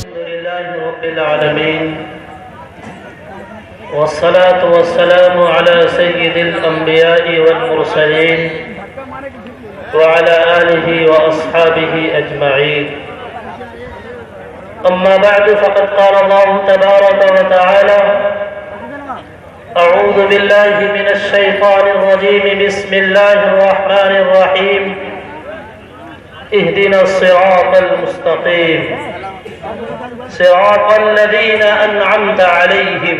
الحمدللہ رب العالمین والصلاة والسلام على سید الانبیاء والمرسلین وعلى آلہ واصحابہ اجمعین. أما بعد فقد قال الله تبارك وتعالى: أعوذ بالله من الشيطان الرجيم بسم الله الرحمن الرحيم اهدنا الصراط المستقيم صراط الذين أنعمت عليهم.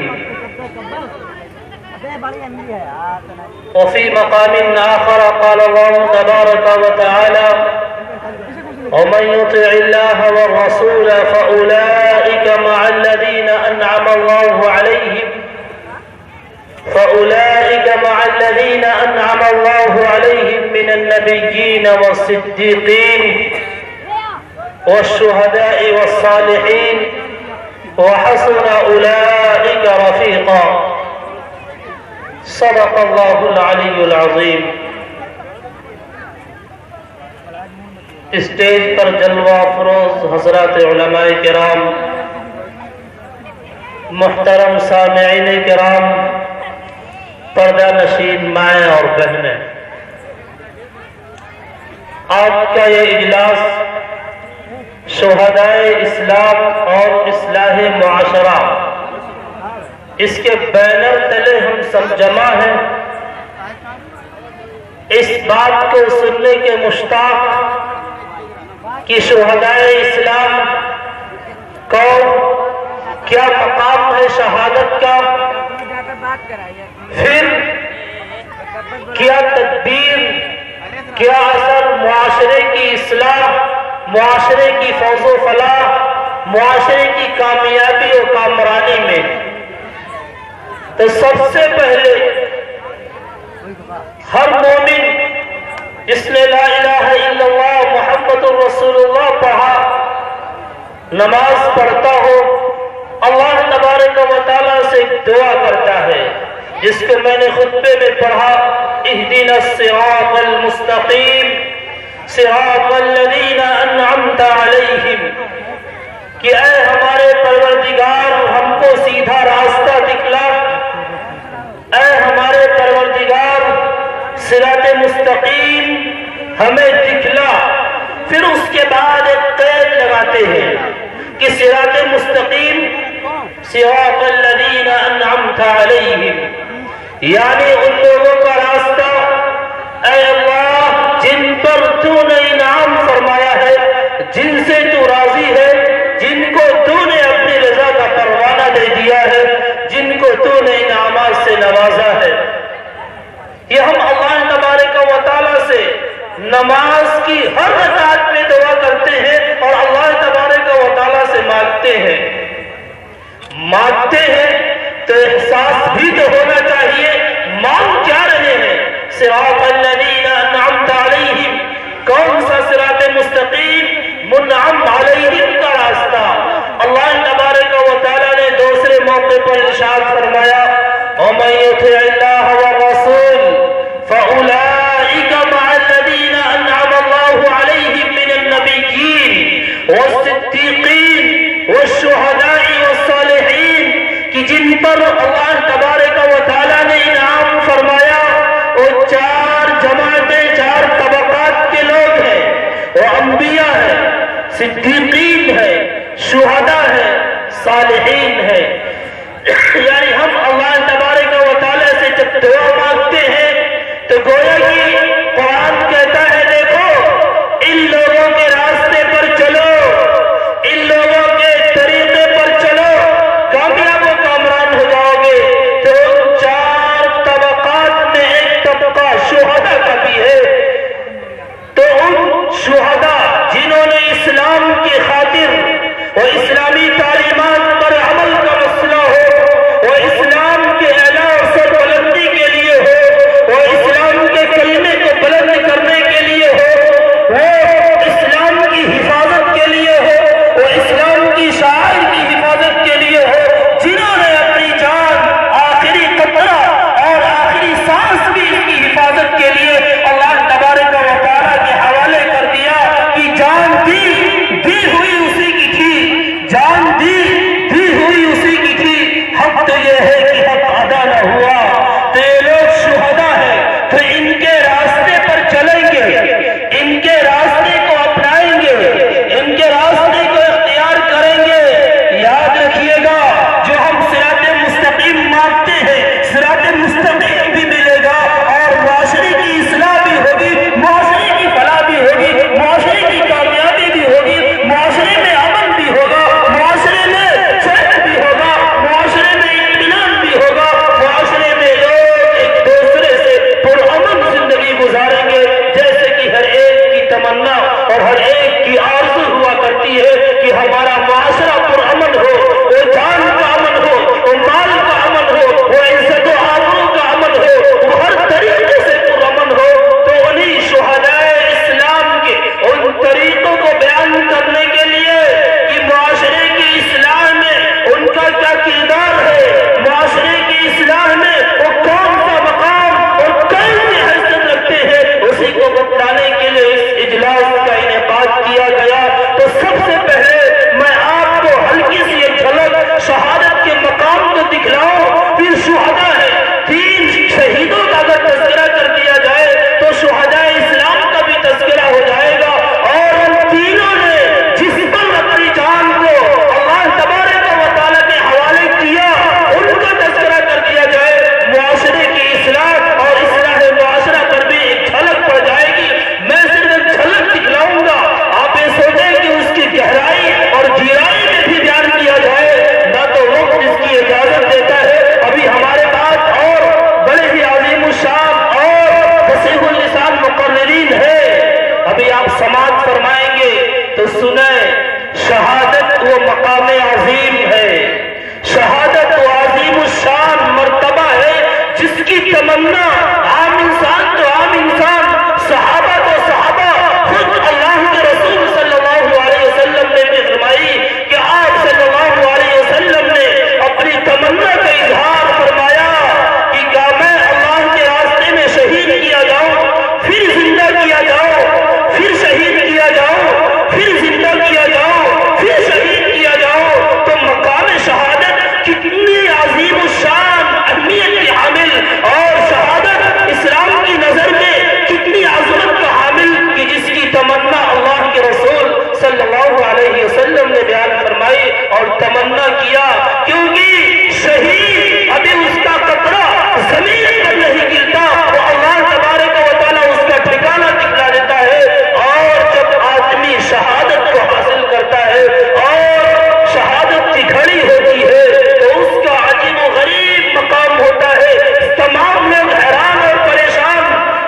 وفي مقام آخر قال الله تبارك وتعالى: ومن يطع الله والرسول فأولئك مع الذين أنعم الله عليهم من النبيين والصديقين والشهداء والصالحين وحسن أولئك رفيقا. صدق الله العلي العظيم. اسٹیج پر جلوہ فروز حضرات علماء کرام، محترم سامعین کرام، پردہ نشین مائیں اور بہنیں، آج کا یہ اجلاس شہدائے اسلام اور اصلاح معاشرہ، اس کے بینر تلے ہم سب جمع ہیں، اس بات کو سننے کے مشتاق کہ شہدائے اسلام کون، کیا مقام ہے شہادت کا، پھر کیا تدبیر، کیا اثر معاشرے کی اصلاح، معاشرے کی فوز و فلاح، معاشرے کی کامیابی و کامرانی میں. تو سب سے پہلے ہر مومن جس نے لا الہ الا اللہ محمد الرسول اللہ پڑھا، نماز پڑھتا ہو، اللہ تبارک و تعالیٰ سے دعا کرتا ہے جس کو میں نے خطبے میں پڑھا: اہدنا الصراط المستقیم صراط الذین انعمت علیہم، کہ اے ہمارے پروردگار ہم کو سیدھا راستہ دکھلا، اے ہمارے پروردگار صراط مستقیم ہمیں دکھلا. پھر اس کے بعد ایک قید لگاتے ہیں کہ صراط مستقیم صراط الذین انعمت علیہم، یعنی ان لوگوں کا راستہ اے اللہ جن پر تو نے انعام فرمایا ہے، جن سے تو راضی ہے، جن کو تو نے اپنی رضا کا پروانہ دے دیا ہے، جن کو تو نے انعامات سے نوازا ہے. یہ ہم اللہ تبارک و تعالیٰ سے نماز کی ہر رکعت میں دعا کرتے ہیں اور اللہ تبارک و تعالیٰ سے مانگتے ہیں تو احساس بھی تو ہونا چاہیے مانگ کیا رہے ہیں. صراط الذین انعمت علیہم، کون سا صراط مستقیم؟ منعم علیہم کا راستہ. اللہ تبارک و تعالیٰ نے دوسرے موقع پر ارشاد فرمایا: ومن یطع اللہ والرسول فأولئک مع الذین انعم اللہ علیہم من النبیین والصدیقین والشہداء والصالحین، کہ جن پر اللہ تبارک و تعالیٰ نے انعام فرمایا وہ چار جماعتیں، چار طبقات کے لوگ ہیں. وہ انبیاء ہیں، صدیقین ہیں، شہداء ہیں، صالحین ہیں. یعنی ہم اللہ تبارک و تعالیٰ سے جب دعا مانگتے ہیں تو گویا کہ قرآن کہتا ہے دیکھو ان لوگوں کے راستے پر چلو، ان لوگوں کے طریقے پر چلو، کامیاب و کامران ہو جاؤ گے. تو چار طبقات میں ایک طبقہ شہداء کا بھی ہے. تو ان شہداء جنہوں نے اسلام کی خاطر اور اسلامی تعلیمات پر عمل کا مسئلہ ہو، وہ اسلام کے اعلیٰ اور سربلندی کے لیے ہو، وہ اسلام ہر ایک کی آرزو ہوا کرتی ہے کہ ہمارا معاشرہ پرامن ہو، وہ جان کا امن ہو، وہ مال کا امن ہو، وہ عزت و آبرو کا امن ہو، وہ ہر طریقے سے پرامن ہو۔ تو انہیں شہدائے اسلام کے ان طریقوں کو بیان کرنے کے لیے کہ معاشرے کی اصلاح میں ان کا کیا کردار ہے، معاشرے کی اصلاح میں وہ کون سا مقام اور کیسی حیثیت رکھتے ہیں، اسی کو بتانے کے لیے اس اجلاس کا انعقاد کیا گیا۔ تو سب سے پہلے میں آپ کو ہلکی سی ایک جھلک شہادت کے مقام کو دکھلاؤں۔ پھر شہداء ہے، 3 شہیدوں کا اگر تذکرہ کر دیا جائے تو شہداء اسلام کا بھی تذکرہ ہو جائے گا، اور ان تینوں نے جس پر اپنی جان کو اللہ تبارک و تعالیٰ کے حوالے کیا ان کا تذکرہ کر دیا جائے، معاشرے کی اصلاح اور اصلاح معاشرہ پر بھی ایک جھلک پڑ جائے گی۔ میں صرف ایک جھلک دکھلاؤں گا، آپ یہ سوچیں کہ اس کی گہرائی اور گہرائی میں بھی بیان کیا جائے نہ تو وقت اس کی اجازت دیتا ہے۔ ابھی ہمارے پاس اور بڑے ہی عظیم الشان اور فصیح اللسان مقررین ہے، ابھی آپ سماعت فرمائیں گے تو سنیں۔ شہادت وہ مقام عظیم ہے، شہادت وہ عظیم الشان مرتبہ ہے جس کی تمنا عام انسان تو عام انسان، صحابہ تو صحابہ، خود اللہ کے رسول صلی اللہ علیہ وسلم نے بھی فرمائی کہ آپ صلی اللہ علیہ وسلم نے اپنی تمنا کا اظہار فرمایا کہ کیا میں اللہ کے راستے میں شہید کیا جاؤں، پھر زندہ کیا جاؤں، پھر شہید کیا جاؤں، پھر زندہ کیا جاؤں، پھر شہید کیا جاؤں۔ تو مقام شہادت کتنی عظیم الشان اہمیت کی حامل، اور شہادت اسلام کی نظر میں کتنی عظمت کا حامل کہ جس کی تمنا اللہ کے رسول صلی اللہ علیہ وسلم نے بیان فرمائی اور تمنا کیا، کیونکہ شہید ابھی اس کا قطرہ زمین پر نہیں گرتا، وہ اللہ تبارک و تعالیٰ اس کا ٹھکانہ دکھلا دیتا ہے۔ اور جب آدمی شہادت کو حاصل کرتا ہے اور شہادت کی گھڑی ہوتی ہے تو اس کا عجیب و غریب مقام ہوتا ہے۔ تمام لوگ حیران اور پریشان،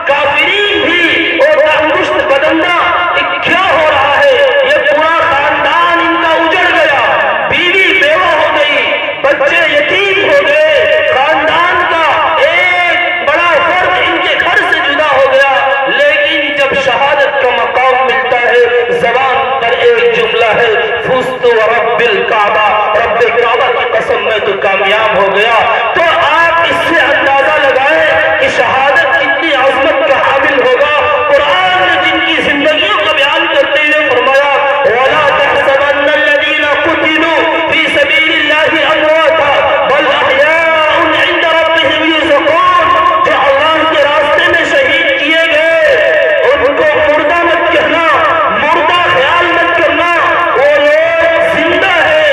کافرین بھی اور انگشت بدندہ کیا ہو رہا ہے، یہ پورا خاندان ان کا اجڑ گیا، بیوی بیوہ ہو گئی، بچے یتیم ہو گئے، خاندان کا ایک بڑا فرد ان کے گھر سے جدا ہو گیا۔ لیکن جب شہادت کا مقام ملتا ہے، زبان پر ایک جملہ ہے، فزت ورب الکعبہ، رب کعبہ کی قسم میں تو کامیاب ہو گیا۔ تو آپ اس سے اندازہ لگائیں کہ شہادت کتنی عظمت کا حامل ہوگا۔ قرآن نے جن کی زندگیوں کا بیان کرتے ہوئے فرمایا وَلَا تَحْسَبَنَّ الَّذِينَ قُتِلُوا فِي سَبِيلِ اللَّهِ أَمْوَاتًا بَلْ أَحْيَاءٌ عِندَ رَبِّهِمْ يُرْزَقُونَ، جو اللہ کے راستے میں شہید کیے گئے ان کو مردہ مت کہنا، مردہ خیال مت کرنا، وہ لوگ زندہ ہے۔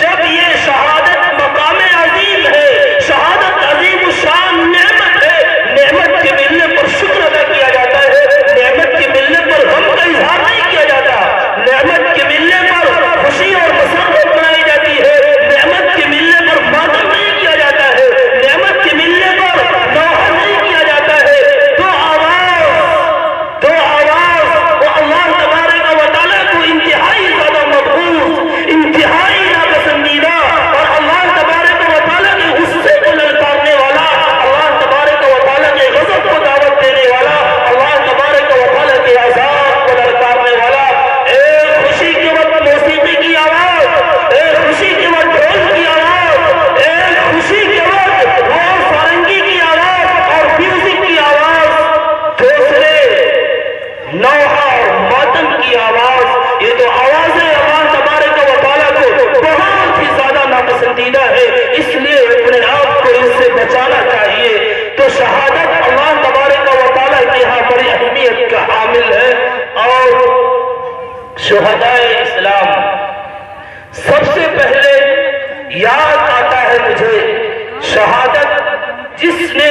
جب یہ شہادت مقام عظیم ہے، شہادت عظیم الشان نعمت ہے، نعمت کے ملنے پر شکر ادا کیا جاتا ہے، نعمت کے ملنے پر غم کا اظہار نہیں کیا جاتا، نعمت کے ملنے پر خوشی اور مسرت منائی جاتی ہے، نعمت کے ملنے پر ماتم نہیں کیا جاتا ہے، نعمت کے ملنے پر نوحہ نہیں کیا جاتا ہے۔ تو آواز وہ اللہ تبارک و تعالیٰ کو انتہائی زیادہ مقبول، انتہائی ناپسندیدہ، اور اللہ تبارک و تعالیٰ کے غصے کو للکارنے والا، اللہ تبارک و تعالیٰ کے غضب کو دعوت دینے والا، اللہ تبارک و تعالیٰ کے عذاب کو للکارنے والا۔ ایک خوشی کے وقت موسیقی کی آواز، ایک خوشی کے وقت ڈھول کی آواز، ایک خوشی کے وقت وہ فرنگی کی آواز اور میوزک کی آواز، دوسرے نوحہ اور ماتم کی آواز۔ یہ تو آوازیں اللہ تبارک و تعالیٰ کو بہت ہی زیادہ ناپسندیدہ ہے، اس لیے اپنے آپ کو اس سے بچانا چاہیے۔ تو شہادت اللہ تبارک و تعالیٰ کے یہاں بڑی اہمیت کا حامل ہے۔ اور شہداء اسلام سب سے پہلے یاد آتا ہے مجھے شہادت جس نے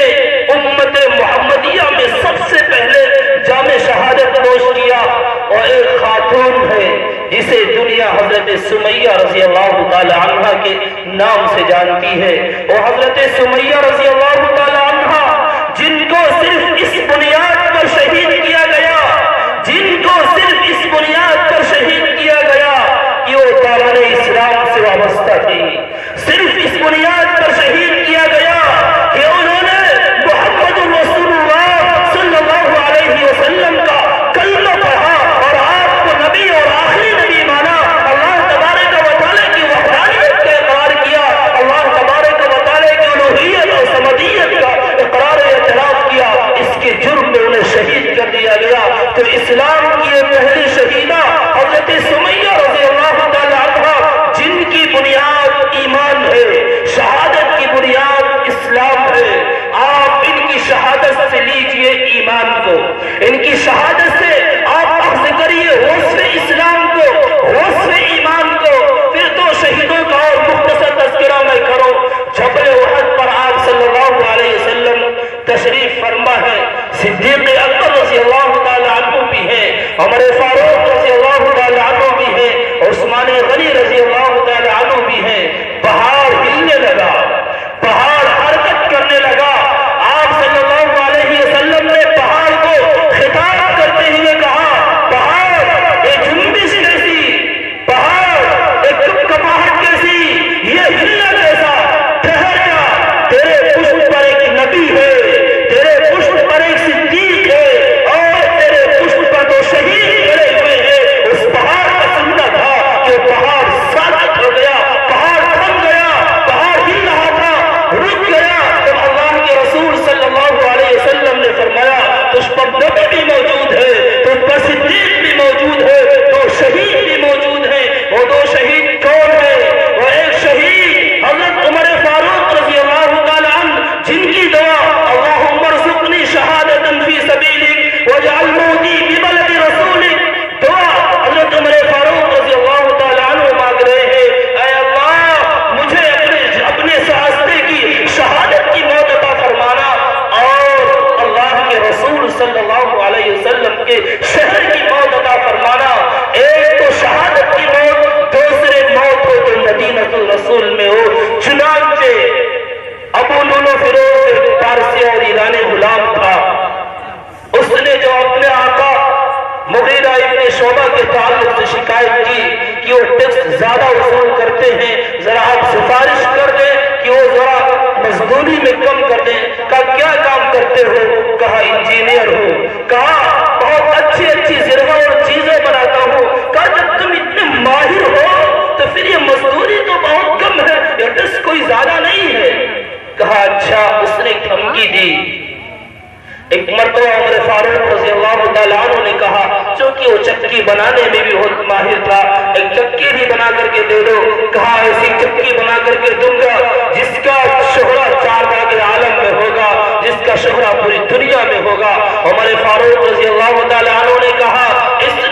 امت محمدیہ میں سب سے پہلے جام شہادت نوش کیا، اور ایک خاتون ہے جسے دنیا حضرت سمیہ رضی اللہ تعالی عنہ کے نام سے جانتی ہے۔ وہ حضرت سمیہ رضی اللہ تعالی عنہ جن کو صرف اس بنیاد پر شہید کیا گیا، جن کو صرف اس بنیاد تعلق سے شکایت کی کہ وہ ٹیکس زیادہ وصول کرتے ہیں، ذرا آپ سفارش کر دیں کہ وہ ذرا مزدوری میں کم کر دیں۔ کہا کیا کام کرتے ہو؟ کہا انجینئر ہو۔ کہا بہت اچھی اچھی زرہ اور چیزیں بناتا ہوں۔ کہا جب تم اتنے ماہر ہو تو پھر یہ مزدوری تو بہت کم ہے، یہ ٹیکس کوئی زیادہ نہیں ہے۔ کہا اچھا۔ اس نے دھمکی دی۔ ایک مرتبہ عمر فاروق رضی اللہ تعالیٰ عنہ نے کہا، چونکہ وہ چکی بنانے میں بھی بہت ماہر تھا، ایک چکی بھی بنا کر کے دے دو۔ کہا ایسی چکی بنا کر کے دوں گا جس کا شہرہ چار باغ عالم میں ہوگا، جس کا شہرہ پوری دنیا میں ہوگا۔ عمر فاروق رضی اللہ تعالیٰ عنہ نے کہا اس